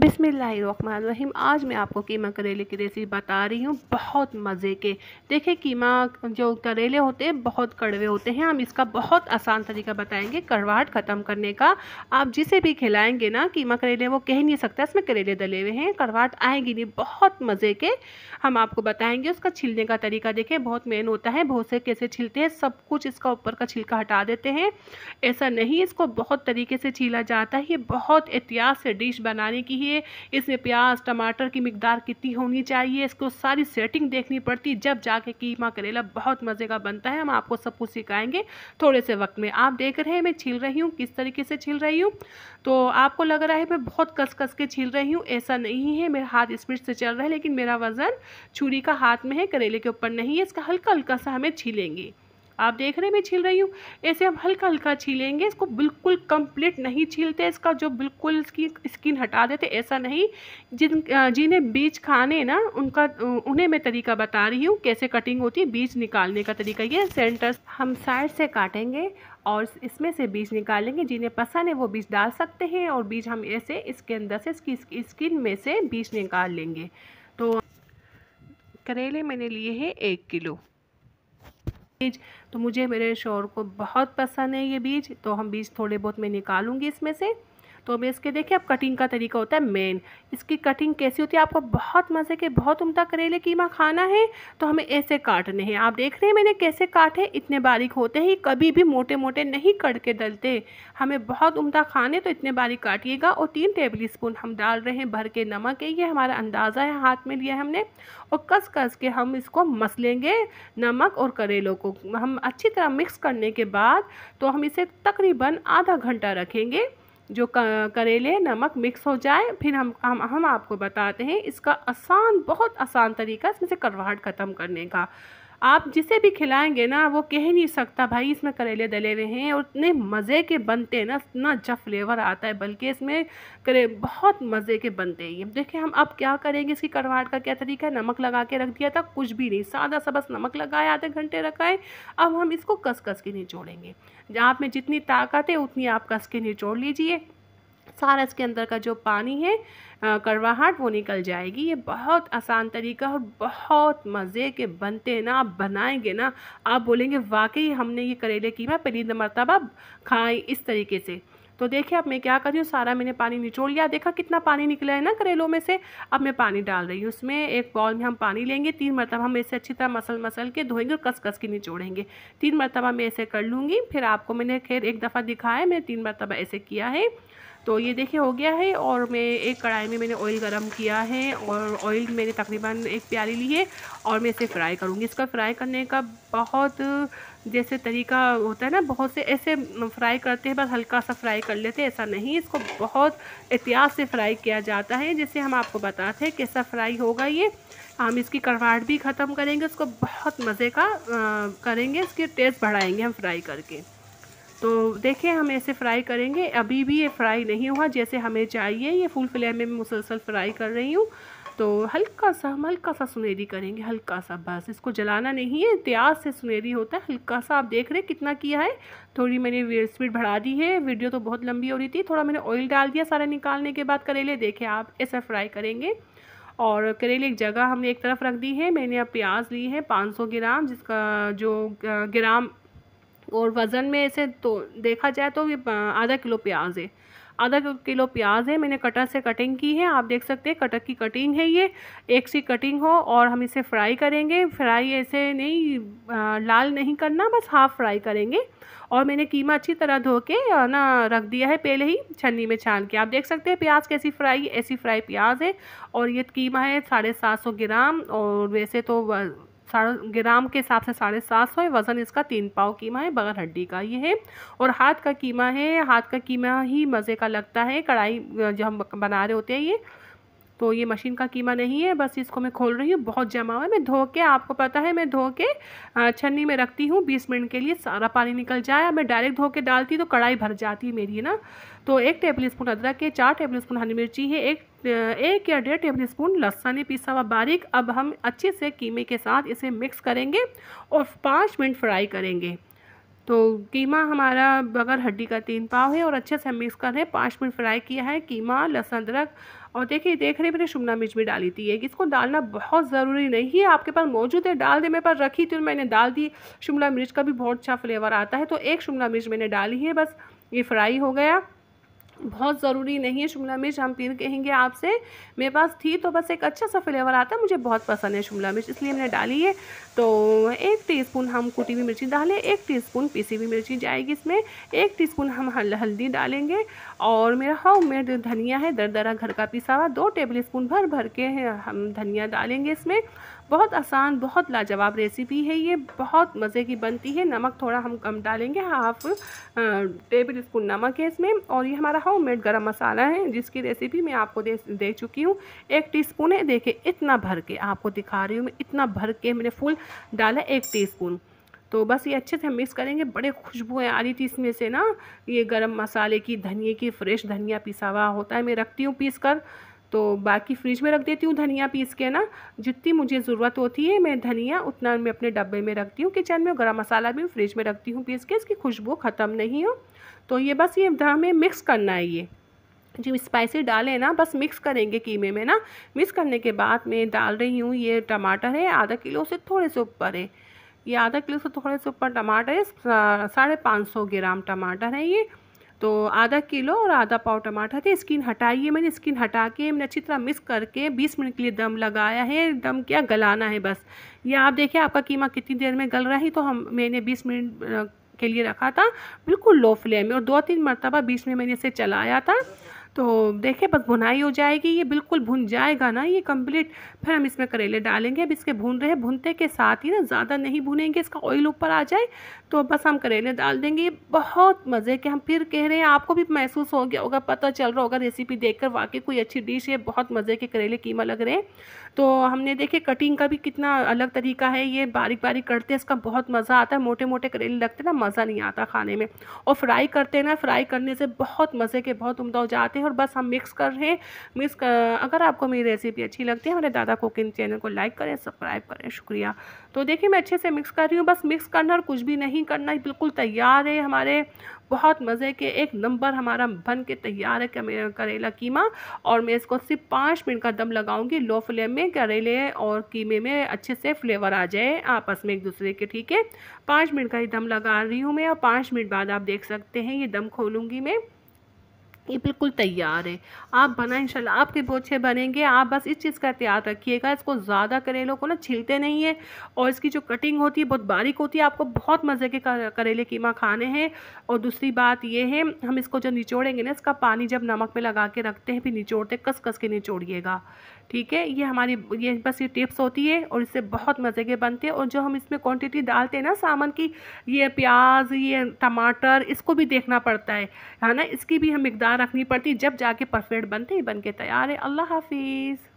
बिस्मिल्लाहिर्रहमानिर्रहीम। आज मैं आपको कीमा करेले की रेसिपी बता रही हूँ, बहुत मज़े के। देखिए, कीमा जो करेले होते हैं बहुत कड़वे होते हैं। हम इसका बहुत आसान तरीका बताएंगे कड़वाहट ख़त्म करने का। आप जिसे भी खिलाएंगे ना कीमा करेले, वो कह नहीं सकता इसमें करेले डले हुए हैं, कड़वाहट आएगी नहीं। बहुत मज़े के हम आपको बताएंगे। उसका छिलने का तरीका देखिए, बहुत मेन होता है। बहुत से कैसे छिलते हैं, सब कुछ इसका ऊपर का छिलका हटा देते हैं। ऐसा नहीं, इसको बहुत तरीके से छीला जाता है। ये बहुत एहतियात से डिश बनाने की है। इसमें प्याज टमाटर की मिकदार कितनी होनी चाहिए, इसको सारी सेटिंग देखनी पड़ती, जब जाके कीमा करेला बहुत मज़े का बनता है। हम आपको सब कुछ सिखाएंगे थोड़े से वक्त में। आप देख रहे हैं मैं छील रही हूँ, किस तरीके से छील रही हूँ। तो आपको लग रहा है मैं बहुत कस कस के छील रही हूँ, ऐसा नहीं है। मेरा हाथ स्पीड से चल रहा है, लेकिन मेरा वज़न छुरी का हाथ में है, करेले के ऊपर नहीं है। इसका हल्का हल्का सा हमें छीलेंगे। आप देख रहे हैं मैं छील रही हूँ, ऐसे हम हल्का हल्का छीलेंगे। इसको बिल्कुल कंप्लीट नहीं छीलते, इसका जो बिल्कुल इसकी स्किन हटा देते, ऐसा नहीं। जिन्हें बीज खाने ना, उन्हें मैं तरीका बता रही हूँ कैसे कटिंग होती है। बीज निकालने का तरीका ये सेंटर हम साइड से काटेंगे और इसमें से बीज निकालेंगे। जिन्हें पसंद है वो बीज डाल सकते हैं, और बीज हम ऐसे इसके अंदर से इसकी स्किन में से बीज निकाल लेंगे। तो करेले मैंने लिए हैं 1 किलो। बीज तो मुझे मेरे शौहर को बहुत पसंद है ये बीज, तो हम बीज थोड़े बहुत मैं निकालूंगी इसमें से। तो मैं इसके देखिए, अब कटिंग का तरीका होता है मेन। इसकी कटिंग कैसी होती है, आपको बहुत मज़े के बहुत उम्दा करेले कीमा खाना है तो हमें ऐसे काटने हैं। आप देख रहे हैं मैंने कैसे काटे, इतने बारीक होते हैं। कभी भी मोटे मोटे नहीं कट के डलते। हमें बहुत उम्दा खाने तो इतने बारीक काटिएगा। और 3 टेबल स्पून हम डाल रहे हैं भर के नमक है, ये हमारा अंदाज़ा है, हाथ में लिया है हमने। और कस कस के हम इसको मस लेंगे। नमक और करेलों को हम अच्छी तरह मिक्स करने के बाद तो हम इसे तकरीबन आधा घंटा रखेंगे, जो करेले नमक मिक्स हो जाए। फिर हम आपको बताते हैं इसका बहुत आसान तरीका इसमें से कड़वाहट ख़त्म करने का। आप जिसे भी खिलाएंगे ना, वो कह नहीं सकता भाई इसमें करेले डले हुए हैं। और इतने मज़े के बनते हैं ना, इतना अच्छा फ्लेवर आता है, बल्कि इसमें बहुत मज़े के बनते हैं ये। देखिए, हम अब क्या करेंगे, इसकी कड़वाहट का क्या तरीका है। नमक लगा के रख दिया था, कुछ भी नहीं, सादा सा बस नमक लगाया, आधे घंटे रखा है। अब हम इसको कस कस के निचोड़ेंगे। आप में जितनी ताकत है उतनी आप कस के निचोड़ लीजिए। सारा इसके अंदर का जो पानी है, कड़वाहट, वो निकल जाएगी। ये बहुत आसान तरीका और बहुत मज़े के बनते हैं ना। आप बनाएंगे ना, आप बोलेंगे वाकई हमने ये करेले कीमा पहली मरतबा खाए इस तरीके से। तो देखिए, अब मैं क्या कर रही हूँ, सारा मैंने पानी निचोड़ लिया। देखा कितना पानी निकला है ना करेलों में से। अब मैं पानी डाल रही हूँ उसमें। एक बाउल में हम पानी लेंगे, 3 मरतबा हम ऐसे अच्छी तरह मसल के धोएंगे और कस कस के निचोड़ेंगे। 3 मरतबा मैं ऐसे कर लूँगी। फिर आपको मैंने खैर एक दफ़ा दिखाया, मैंने 3 मरतबा ऐसे किया है। तो ये देखिए हो गया है। और मैं एक कढ़ाई में मैंने ऑयल गरम किया है, और ऑयल मैंने तकरीबन 1 प्याली ली है, और मैं इसे फ्राई करूँगी। इसका फ्राई करने का बहुत जैसे तरीका होता है ना, बहुत से ऐसे फ्राई करते हैं, बस हल्का सा फ्राई कर लेते हैं, ऐसा नहीं। इसको बहुत एहतियात से फ्राई किया जाता है, जैसे हम आपको बताते हैं कैसा फ्राई होगा ये। हम इसकी कड़वाहट भी ख़त्म करेंगे, उसको बहुत मज़े का करेंगे, इसके टेस्ट बढ़ाएंगे हम फ्राई करके। तो देखिए, हम ऐसे फ्राई करेंगे। अभी भी ये फ्राई नहीं हुआ जैसे हमें चाहिए। ये फुल फ्लेम में मुसलसल फ्राई कर रही हूँ। तो हल्का सा सुनहरी करेंगे, हल्का सा, बस इसको जलाना नहीं है। प्याज से सुनहरी होता है, हल्का सा। आप देख रहे हैं कितना किया है। थोड़ी मैंने स्पीड बढ़ा दी है, वीडियो तो बहुत लंबी हो रही थी। थोड़ा मैंने ऑयल डाल दिया सारा निकालने के बाद। करेले देखिए आप ऐसा फ्राई करेंगे। और करेले एक जगह हमने एक तरफ रख दी है। मैंने अब प्याज ली है 500 ग्राम, जिसका जो ग्राम और वज़न में ऐसे तो देखा जाए तो ये आधा किलो प्याज है। आधा किलो प्याज है, मैंने कटर से कटिंग की है। आप देख सकते हैं कटर की कटिंग है ये, एक सी कटिंग हो। और हम इसे फ्राई करेंगे। फ्राई ऐसे नहीं, लाल नहीं करना, बस हाफ़ फ्राई करेंगे। और मैंने कीमा अच्छी तरह धो के ना रख दिया है पहले ही छन्नी में छान के। आप देख सकते हैं प्याज कैसी फ्राई, ऐसी फ्राई प्याज है। और ये कीमा है 750 ग्राम, और वैसे तो ग्राम के हिसाब से 750 है। वज़न इसका 3 पाव कीमा है, बगैर हड्डी का ये है। और हाथ का कीमा है, हाथ का कीमा ही मज़े का लगता है। कढ़ाई जो हम बना रहे होते हैं ये, तो ये मशीन का कीमा नहीं है। बस इसको मैं खोल रही हूँ, बहुत जमा हुआ है। मैं धो के, आपको पता है मैं धो के छन्नी में रखती हूँ 20 मिनट के लिए, सारा पानी निकल जाए। मैं डायरेक्ट धो के डालती तो कढ़ाई भर जाती है मेरी, है ना। तो 1 टेबल स्पून अदरक है, 4 टेबल स्पून हरी मिर्ची है, एक या 1.5 टेबल स्पून लहसुन है पिसा हुआ बारीक। अब हम अच्छे से कीमे के साथ इसे मिक्स करेंगे और 5 मिनट फ्राई करेंगे। तो कीमा हमारा बगैर हड्डी का 3 पाव है और अच्छे से मिक्स कर रहे हैं। 5 मिनट फ्राई किया है कीमा, लहसुन, अदरक और देखिए देख रहे मैंने शिमला मिर्च भी डाली थी एक, इसको डालना बहुत ज़रूरी नहीं है, आपके पास मौजूद है डाल दे, मेरे पास रखी थी मैंने डाल दी। शिमला मिर्च का भी बहुत अच्छा फ्लेवर आता है, तो एक शिमला मिर्च मैंने डाली है, बस ये फ्राई हो गया। बहुत ज़रूरी नहीं है शिमला मिर्च, हम फिर कहेंगे आपसे, मेरे पास थी तो बस एक अच्छा सा फ्लेवर आता है, मुझे बहुत पसंद है शिमला मिर्च इसलिए मैंने डाली है। तो 1 टीस्पून हम कुटी हुई मिर्ची डालें, 1 टीस्पून पिसी हुई मिर्ची जाएगी इसमें, 1 टीस्पून हम हल्दी डालेंगे, और मेरा होममेड धनिया है दरदरा घर का पिसा हुआ, 2 टेबल स्पून भर भर के हम धनिया डालेंगे इसमें। बहुत आसान बहुत लाजवाब रेसिपी है ये, बहुत मज़े की बनती है। नमक थोड़ा हम कम डालेंगे, हाफ टेबल स्पून नमक है इसमें। और ये हमारा होममेड गरम मसाला है जिसकी रेसिपी मैं आपको दे चुकी हूँ, 1 टीस्पून है। देखिए इतना भर के आपको दिखा रही हूँ मैं, इतना भर के मैंने फुल डाला 1 टीस्पून। तो बस ये अच्छे से हम मिक्स करेंगे, बड़े खुशबू आ रही थी इसमें से ना, ये गरम मसाले की, धनिए की, फ्रेश धनिया पिसा हुआ होता है, मैं रखती हूँ पीस कर, तो बाकी फ्रिज में रख देती हूँ धनिया पीस के ना, जितनी मुझे ज़रूरत होती है मैं धनिया उतना मैं अपने डब्बे में रखती हूँ किचन में, गरम मसाला भी फ्रिज में रखती हूँ पीस के, इसकी खुशबू ख़त्म नहीं हो। तो ये बस ये हमें मिक्स करना है, ये जो स्पाइसी डाले ना बस मिक्स करेंगे कीमे में ना। मिक्स करने के बाद मैं डाल रही हूँ, ये टमाटर है आधा किलो से थोड़े से ऊपर है, ये आधा किलो से थोड़े से ऊपर टमाटर है, 550 ग्राम टमाटर है ये। तो आधा किलो और आधा पाव टमाटर थे, स्किन हटाइए, मैंने स्किन हटा के मैंने अच्छी तरह मिक्स करके 20 मिनट के लिए दम लगाया है। दम क्या गलाना है बस, ये आप देखिए आपका कीमा कितनी देर में गल रहा है। तो मैंने 20 मिनट के लिए रखा था बिल्कुल लो फ्लेम में, और 2-3 मरतबा बीच में मैंने इसे चलाया था। तो देखिए बस भुनाई हो जाएगी, ये बिल्कुल भुन जाएगा ना ये कंप्लीट, फिर हम इसमें करेले डालेंगे। अब इसके भून रहे भुनते के साथ ही ना, ज़्यादा नहीं भुनेंगे, इसका ऑयल ऊपर आ जाए तो बस हम करेले डाल देंगे। ये बहुत मज़े के, हम फिर कह रहे हैं, आपको भी महसूस हो गया होगा, पता चल रहा होगा रेसिपी देखकर वाकई कोई अच्छी डिश है, बहुत मज़े के करेले कीमा लग रहे हैं। तो हमने देखे कटिंग का भी कितना अलग तरीका है, ये बारीक बारीक करते हैं, इसका बहुत मज़ा आता है। मोटे मोटे करेले लगते हैं ना, मज़ा नहीं आता खाने में, और फ्राई करते हैं ना, फ्राई करने से बहुत मज़े के बहुत उम्दा हो जाते हैं। और बस हम मिक्स कर रहे हैं, अगर आपको मेरी रेसिपी अच्छी लगती है हमारे दादा कुकिंग चैनल को लाइक करें, सब्सक्राइब करें, शुक्रिया। तो देखिए मैं अच्छे से मिक्स कर रही हूँ, बस मिक्स करना और कुछ भी नहीं करना, बिल्कुल तैयार है हमारे बहुत मज़े के, एक नंबर हमारा बन के तैयार है मेरा करेला कीमा। और मैं इसको सिर्फ 5 मिनट का दम लगाऊंगी लो फ्लेम में, करेले और कीमे में अच्छे से फ्लेवर आ जाए आपस में एक दूसरे के, ठीक है। 5 मिनट का ही दम लगा रही हूँ मैं, और 5 मिनट बाद आप देख सकते हैं ये दम खोलूँगी मैं, ये बिल्कुल तैयार है। आप बनाएं इंशाल्लाह, आपके बहुत अच्छे बनेंगे। आप बस इस चीज़ का ध्यान रखिएगा, इसको ज़्यादा करेलों को ना छीलते नहीं है, और इसकी जो कटिंग होती है बहुत बारीक होती है। आपको बहुत मज़े के करेले कीमा खाने हैं। और दूसरी बात ये है, हम इसको जब निचोड़ेंगे ना, इसका पानी जब नमक में लगा के रखते हैं फिर निचोड़ते, कस कस के निचोड़िएगा, ठीक है। ये हमारी ये बस ये टिप्स होती है, और इससे बहुत मज़े के बनते हैं। और जो हम इसमें क्वांटिटी डालते हैं ना सामान की, ये प्याज, ये टमाटर, इसको भी देखना पड़ता है ना, इसकी भी हम मिकदार रखनी पड़ती, जब जाके परफेक्ट बनते ही बन के तैयार है। अल्लाह हाफिज़।